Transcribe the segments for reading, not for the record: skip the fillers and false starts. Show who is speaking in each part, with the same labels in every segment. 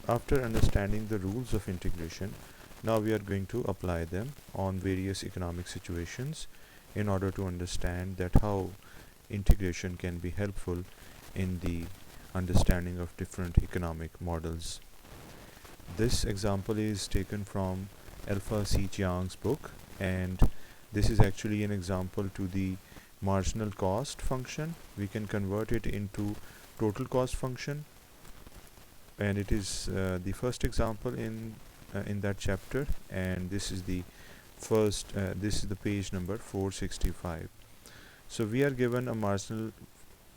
Speaker 1: After understanding the rules of integration, now we are going to apply them on various economic situations in order to understand that how integration can be helpful in the understanding of different economic models. This example is taken from Alpha C. Chiang's book, and this is actually an example to the marginal cost function. We can convert it into total cost function, and it is the first example in that chapter, and this is the page number 465. So we are given a marginal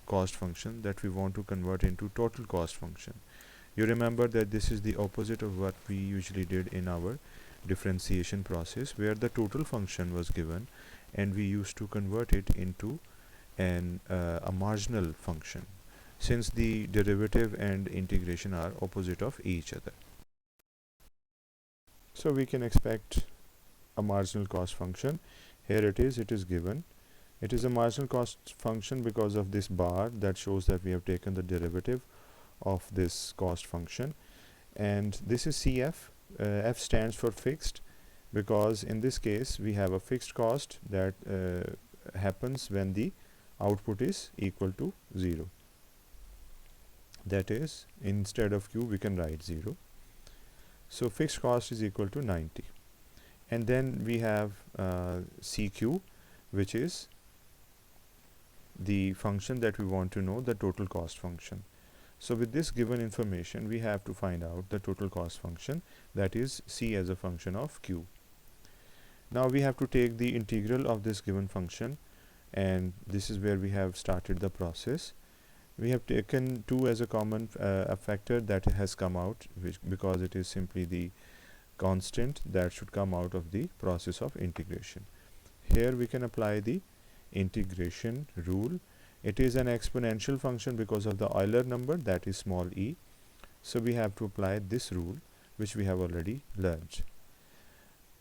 Speaker 1: cost function that we want to convert into total cost function. You remember that this is the opposite of what we usually did in our differentiation process, where the total function was given and we used to convert it into a marginal function, since the derivative and integration are opposite of each other. So we can expect a marginal cost function. Here it is given. It is a marginal cost function because of this bar that shows that we have taken the derivative of this cost function, and this is CF. F stands for fixed, because in this case we have a fixed cost that happens when the output is equal to 0. That is, instead of Q we can write 0. So fixed cost is equal to 90. And then we have CQ, which is the function that we want to know, the total cost function. So with this given information, we have to find out the total cost function, that is C as a function of Q. Now we have to take the integral of this given function, and this is where we have started the process. We have taken 2 as a common factor that has come out, because it is simply the constant that should come out of the process of integration. Here we can apply the integration rule. It is an exponential function because of the Euler number, that is small e. So we have to apply this rule, which we have already learned.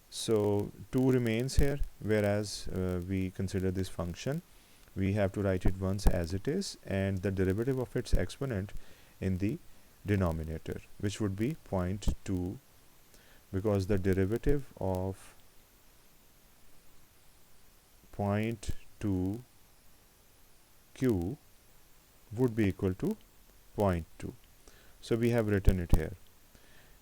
Speaker 1: So 2 remains here, whereas we consider this function. We have to write it once as it is, and the derivative of its exponent in the denominator, which would be 0.2, because the derivative of 0.2 Q would be equal to 0.2. So we have written it here,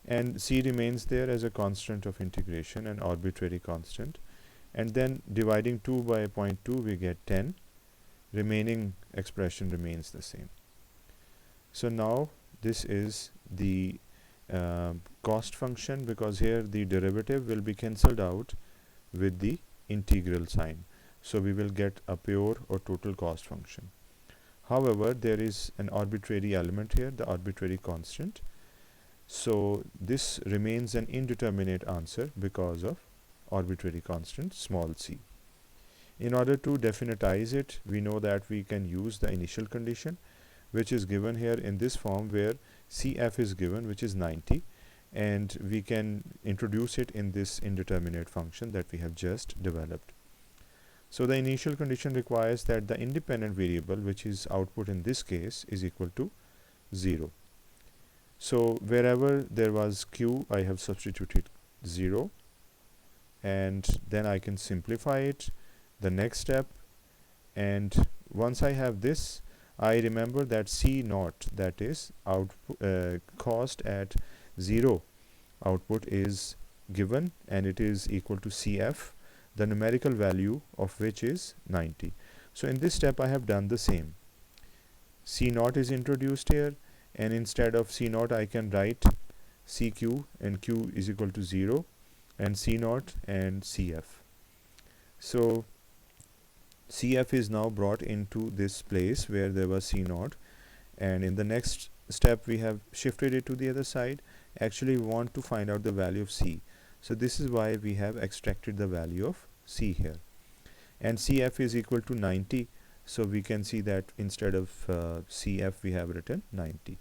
Speaker 1: and C remains there as a constant of integration, an arbitrary constant, and then dividing 2 by 0.2 we get 10. Remaining expression remains the same. So now this is the cost function, because here the derivative will be cancelled out with the integral sign. So we will get a pure or total cost function. However, there is an arbitrary element here, the arbitrary constant. So this remains an indeterminate answer because of arbitrary constant small c. In order to definitize it, we know that we can use the initial condition, which is given here in this form, where CF is given, which is 90, and we can introduce it in this indeterminate function that we have just developed. So the initial condition requires that the independent variable, which is output in this case, is equal to 0. So wherever there was Q, I have substituted 0, and then I can simplify it, the next step, and once I have this, I remember that C naught, that is cost at 0 output, is given, and it is equal to CF, the numerical value of which is 90. So in this step I have done the same. C naught is introduced here, and instead of C naught I can write CQ, and Q is equal to 0, and C naught and CF. So CF is now brought into this place where there was C naught, and in the next step we have shifted it to the other side. Actually we want to find out the value of C, so this is why we have extracted the value of C here, and CF is equal to 90, so we can see that instead of CF we have written 90.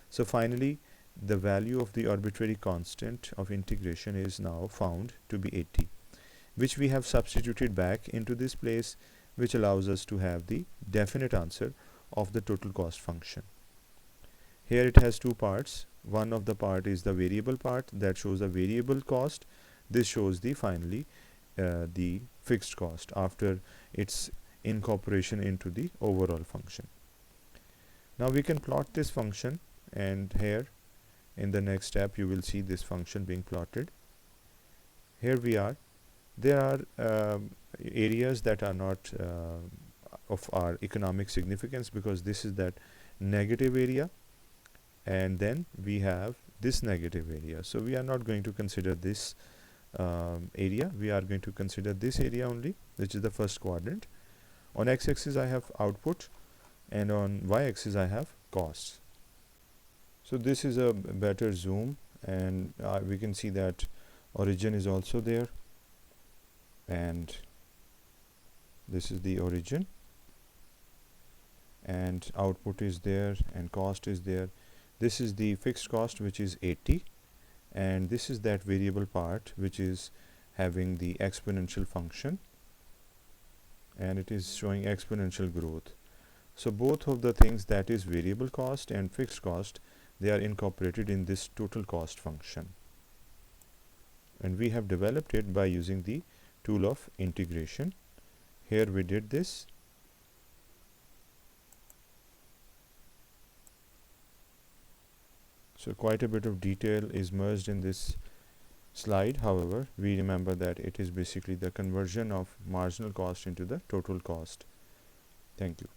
Speaker 1: So finally the value of the arbitrary constant of integration is now found to be 80, which we have substituted back into this place, which allows us to have the definite answer of the total cost function. Here it has two parts. One of the part is the variable part that shows the variable cost. This shows the finally the fixed cost after its incorporation into the overall function. Now we can plot this function, and here in the next step you will see this function being plotted. Here we are. There are areas that are not of our economic significance, because this is that negative area, and then we have this negative area. So we are not going to consider this area. We are going to consider this area only, which is the first quadrant. On x-axis I have output, and on y-axis I have costs. So this is a better zoom, and we can see that origin is also there, and this is the origin, and output is there, and cost is there. This is the fixed cost, which is 80, and this is that variable part which is having the exponential function, and it is showing exponential growth. So both of the things, that is variable cost and fixed cost, they are incorporated in this total cost function, and we have developed it by using the tool of integration. Here we did this. So quite a bit of detail is merged in this slide. However, we remember that it is basically the conversion of marginal cost into the total cost. Thank you.